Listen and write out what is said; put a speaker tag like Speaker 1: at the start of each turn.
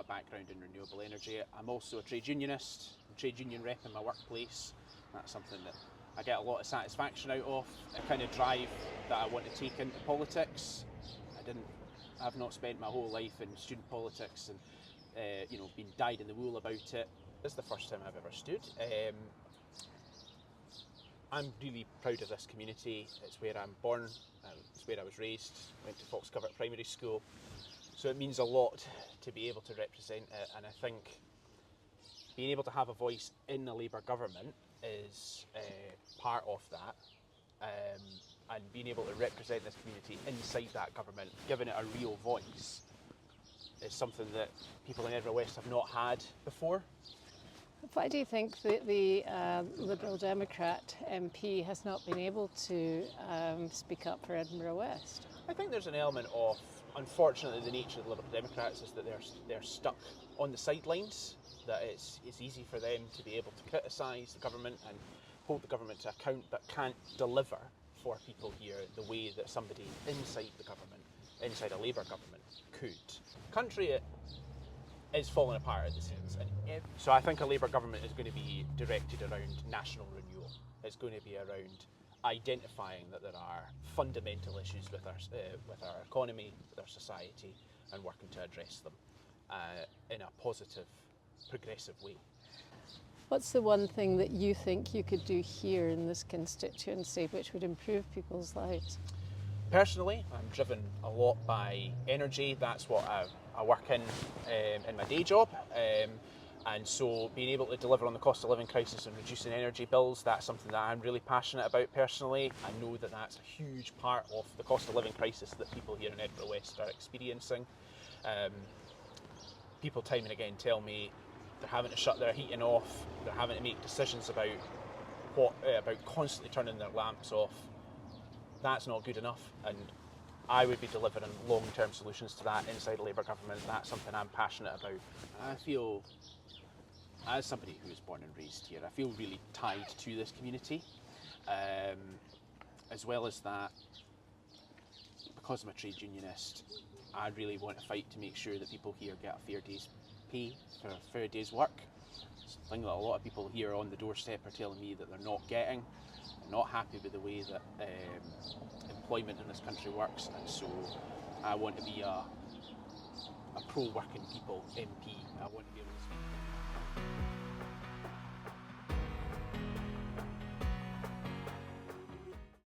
Speaker 1: got a background in renewable energy. I'm also a trade unionist, trade union rep in my workplace. That's something that I get a lot of satisfaction out of, a kind of drive that I want to take into politics. I've not spent my whole life in student politics and been dyed in the wool about it. This is the first time I've ever stood. I'm really proud of this community. It's where I'm born, it's where I was raised, went to Foxcovert Primary School. So it means a lot to be able to represent it, and I think being able to have a voice in the Labour government is part of that, and being able to represent this community inside that government, giving it a real voice, is something that people in Edinburgh West have not had before.
Speaker 2: Why do you think that the Liberal Democrat MP has not been able to speak up for Edinburgh West?
Speaker 1: I think there's an element of, unfortunately, the nature of the Liberal Democrats is that they're stuck on the sidelines, that it's easy for them to be able to criticise the government and hold the government to account, but can't deliver for people here the way that somebody inside the government, inside a Labour government, could. The country is falling apart at the seams, and so I think a Labour government is going to be directed around national renewal. It's going to be around identifying that there are fundamental issues with our economy, with our society, and working to address them in a positive, progressive way.
Speaker 2: What's the one thing that you think you could do here in this constituency which would improve people's lives?
Speaker 1: Personally, I'm driven a lot by energy. That's what I work in my day job. And so being able to deliver on the cost of living crisis and reducing energy bills, that's something that I'm really passionate about personally. I know that that's a huge part of the cost of living crisis that people here in Edinburgh West are experiencing. People time and again tell me they're having to shut their heating off, they're having to make decisions about constantly turning their lamps off. That's not good enough, and I would be delivering long-term solutions to that inside a Labour government. That's something I'm passionate about. I feel, as somebody who was born and raised here, I feel really tied to this community. As well as that, because I'm a trade unionist, I really want to fight to make sure that people here get a fair day's pay for a fair day's work. It's something that a lot of people here on the doorstep are telling me that they're not getting. They're not happy with the way that employment in this country works, and so I want to be a pro-working people MP. I want to be able to